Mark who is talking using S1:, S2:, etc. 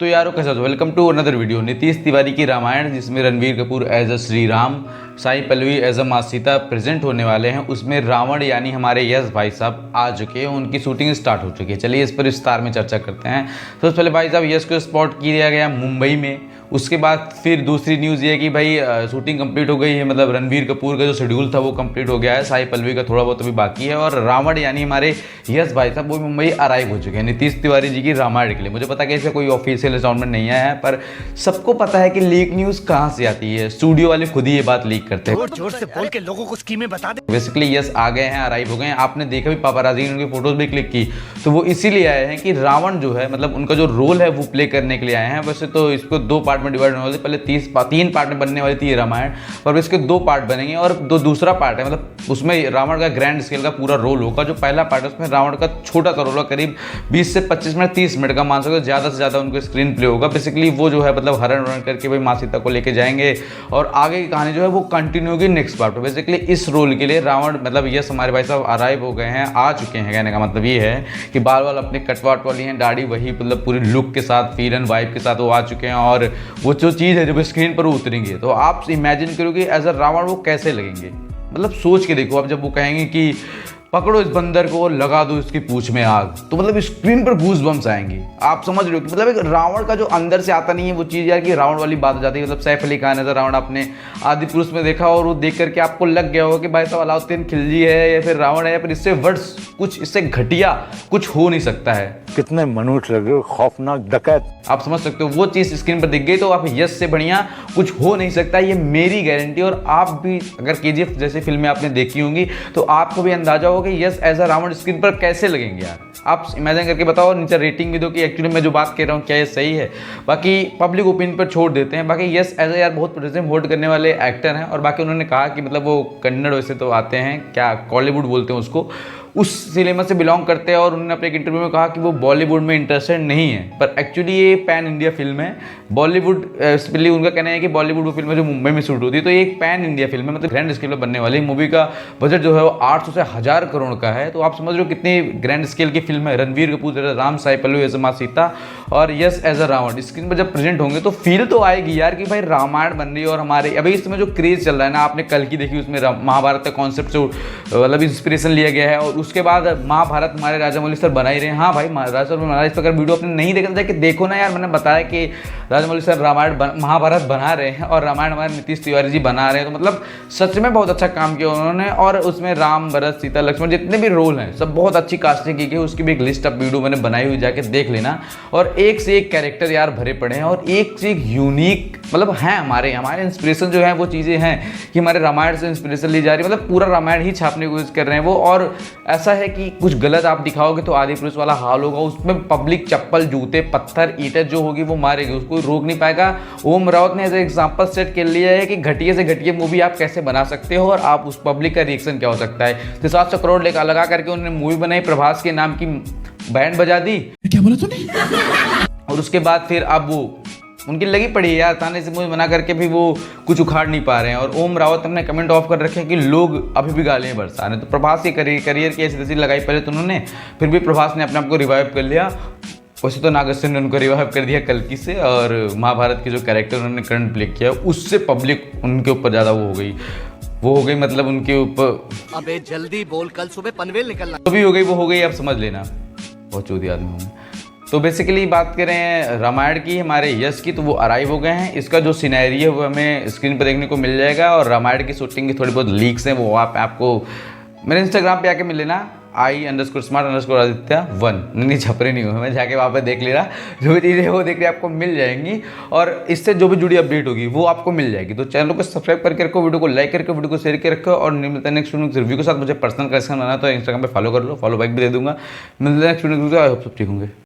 S1: तो यारों कैसा हो, welcome to another video. Nitesh Tiwari की रामायण, जिसमें Ranbir Kapoor as a Shri Ram, Sai Pallavi as a माँ सीता प्रेजेंट होने वाले हैं। उसमें रावण यानी हमारे यश भाई साहब आ चुके हैं, उनकी शूटिंग स्टार्ट हो चुकी है। चलिए इस पर विस्तार में चर्चा करते हैं। सबसे पहले भाई साहब यश को स्पॉट किया गया मुंबई में। उसके बाद फिर दूसरी न्यूज़ ये है कि भाई शूटिंग कंप्लीट हो गई है, मतलब रणवीर कपूर का जो शेड्यूल था वो कंप्लीट हो गया है। साई पल्लवी का थोड़ा बहुत अभी बाकी है। और रावण यानी हमारे यश भाई साहब वो मुंबई अराइव हो चुके हैं नीतीश तिवारी जी की रामायण के लिए। मुझे पता है कि इसका कोई ऑफिशियल अनाउंसमेंट नहीं आया है, पर सबको पता है कि लीक न्यूज़ कहाँ से आती है। स्टूडियो वाले खुद ही ये बात लीक करते हैं।
S2: जोर से बोल के लोगों को स्कीमें बता दे।
S1: बेसिकली यस आ गए हैं, अराइव हो गए हैं। आपने देखा भी, पापाराजी ने उनकी फोटोज भी क्लिक की, तो वो इसीलिए आए हैं कि रावण जो है, मतलब उनका जो रोल है वो प्ले करने के लिए आए हैं। वैसे तो इसको 2 पार्ट में डिवाइड होने वाले, पहले 3 पार्ट में बनने वाली थी ये रामायण, पर इसके 2 पार्ट बनेंगे। और दूसरा पार्ट है, मतलब उसमें रावण का ग्रैंड स्केल का पूरा रोल होगा। जो पहला पार्ट है उसमें रावण का छोटा सा रोल होगा, करीब 20 से 25 मिनट 30 मिनट का मान सकते हो, ज़्यादा से ज़्यादा उनको स्क्रीन प्ले होगा। बेसिकली वो जो है मतलब हरण वरण करके भाई माँ सीता को लेके जाएंगे, और आगे की कहानी जो है वो कंटिन्यू होगी नेक्स्ट पार्ट में। बेसिकली इस रोल के लिए रावण मतलब यस हमारे भाई साहब अराइव हो गए हैं, आ चुके हैं। कहने का मतलब ये है कि बाल वाल अपने कटवाट वाली हैं, दाढ़ी वही मतलब पूरी लुक के साथ, फील एंड वाइब के साथ वो आ चुके हैं। और वो जो चीज़ है जब स्क्रीन पर उतरेंगे तो आप इमेजिन करो कि एज अ रावण वो कैसे लगेंगे। मतलब सोच के देखो आप, जब वो कहेंगे कि पकड़ो इस बंदर को और लगा दो इसकी पूंछ में आग, तो मतलब स्क्रीन पर गूज बम्स आएंगे। आप समझ रहे हो कि मतलब एक रावण का जो अंदर से आता नहीं है वो चीज़ यार, कि रावण वाली बात हो जाती है। मतलब सैफ अली खान है रावण, आपने आदि पुरुष में देखा और वो देख करके आपको लग गया होगा कि भाई साहब अलाउद्दीन खिलजी है या फिर रावण है, या फिर इससे वर्ड्स कुछ इससे घटिया कुछ हो नहीं सकता है।
S3: कितने मनुष्य लग रहे हो, खौफनाक डकैत।
S1: आप समझ सकते हो वो चीज़ स्क्रीन पर दिख गई तो आप यस से बढ़िया कुछ हो नहीं सकता, ये मेरी गारंटी। और आप भी अगर केजीएफ जैसी फिल्में आपने देखी होंगी तो आपको भी अंदाजा होगा कि Yash as a Ravan screen पर कैसे लगेंगे यार। आप इमेजिन करके बताओ, नीचे रेटिंग भी दो कि एक्चुअली मैं जो बात कह रहा हूँ क्या ये सही है। बाकी पब्लिक ओपिनियन पर छोड़ देते हैं। बाकी यस एज अ यार बहुत प्रेजेंट होल्ड करने वाले एक्टर हैं। और बाकी उन्होंने कहा कि मतलब वो कन्नड़ वैसे तो आते हैं, क्या कॉलीवुड बोलते हैं उसको, उस सिनेमा से बिलोंग करते हैं। और उन्होंने अपने एक इंटरव्यू में कहा कि वो बॉलीवुड में इंटरेस्टेड नहीं है, पर एक्चुअली ये पैन इंडिया फिल्म है। बॉलीवुड स्पेशली उनका कहना है कि बॉलीवुड वो फिल्म है जो मुंबई में शूट होती है, तो ये एक पैन इंडिया फिल्म है, मतलब ग्रैंड स्केल पर बनने वाली। मूवी का बजट जो है वो 800 से 1000 करोड़ का है। तो आप समझ रहे हो कितनी ग्रैंड स्केल की फिल्म है। रणवीर कपूर एज राम, साई पल्लवी एज माँ सीता और Yash as a Ravan screen पर जब प्रेजेंट होंगे तो फील तो आएगी यार कि भाई रामायण बन रही है। और हमारे अभी इस समय जो क्रेज चल रहा है ना, आपने कल की देखी, उसमें महाभारत का कॉन्सेप्ट से मतलब इंस्पिरेशन लिया गया है। और उसके बाद महाभारत हमारे राजामौली सर बना ही रहे हैं। हाँ भाई, राजा बना, इस पर अगर वीडियो आपने नहीं देखा जाए देखो ना यार। मैंने बताया कि राजामौली सर रामायण महाभारत बना रहे हैं और रामायण हमारे नीतीश तिवारी जी बना रहे हैं। तो मतलब सच में बहुत अच्छा काम किया उन्होंने। और उसमें राम, भरत, सीता, लक्ष्मण जितने भी रोल हैं सब बहुत अच्छी कास्टिंग की गई। उसकी भी एक लिस्ट ऑफ वीडियो मैंने बनाई हुई, जाके देख लेना। और एक से एक कैरेक्टर यार भरे पड़े हैं, और एक से एक यूनिक मतलब हैं। हमारे इंस्पिरेशन जो है वो चीज़ें हैं कि हमारे रामायण से इंस्पिरेशन ली जा रही है। मतलब पूरा रामायण ही छापने की कोशिश कर रहे हैं वो। और ऐसा है कि कुछ गलत आप दिखाओगे तो आदि पुरुष वाला हाल होगा। उसमें पब्लिक चप्पल, जूते, पत्थर, ईंटें जो होगी वो मारेगी, उसको रोक नहीं पाएगा। ओम रावत ने एज एग्जाम्पल सेट कर लिया है कि घटिया से घटिया मूवी आप कैसे बना सकते हो और आप उस पब्लिक का रिएक्शन क्या हो सकता है। तो 700 करोड़ लेकर लगा करके उन्होंने मूवी बनाई, प्रभास के नाम की बैंड बजा दी।
S2: क्या बोला तूने?
S1: और उसके बाद फिर अब वो उनकी लगी पड़ी है यार, ताने से मूवी बना करके भी वो कुछ उखाड़ नहीं पा रहे हैं। और ओम रावत हमने कमेंट ऑफ कर रखे हैं कि लोग अभी भी गालियाँ बरसा रहे हैं। तो प्रभास की करियर की ऐसी तैसी लगाई पहले तो उन्होंने, फिर भी प्रभास ने अपने आप को रिवाइव कर लिया। वैसे तो नाग अश्विन ने उनको रिवाइव कर दिया कल्कि से, और महाभारत के जो कैरेक्टर उन्होंने करंट प्ले किया उससे पब्लिक उनके ऊपर ज़्यादा वो हो गई मतलब उनके ऊपर।
S2: अबे जल्दी बोल, कल सुबह पनवेल निकलना।
S1: तो भी हो गई वो हो गई, आप समझ लेना, बहुत चौधरी आदमी होंगे। तो बेसिकली बात करें रामायण की, हमारे यश की, तो वो अराइव हो गए हैं। इसका जो सिनेरियो है वो हमें स्क्रीन पर देखने को मिल जाएगा। और रामायण की शूटिंग की थोड़ी बहुत लीक्स हैं, वो आपको मेरे इंस्टाग्राम पे आके मिल लेना, I_smart_aditya1। नहीं छपरे नहीं हुए, मैं जाके वहाँ पे देख लेना। जो भी चीज़ें वो देख रही आपको मिल जाएंगी, और इससे जो भी जुड़ी अपडेट होगी वो आपको मिल जाएगी। तो चैनल को सब्सक्राइब करके रखो, वीडियो को लाइक करके, वीडियो को शेयर करके रखो। और मिलते हैं नेक्स्ट रिव्यू के साथ। मुझे पर्सनल कनेक्शन बनाना तो इंस्टाग्राम पे फॉलो कर लो, फॉलो बैक भी दे दूंगा। मिलते हैं नेक्स्ट वीडियो, आई होप सब ठीक होंगे।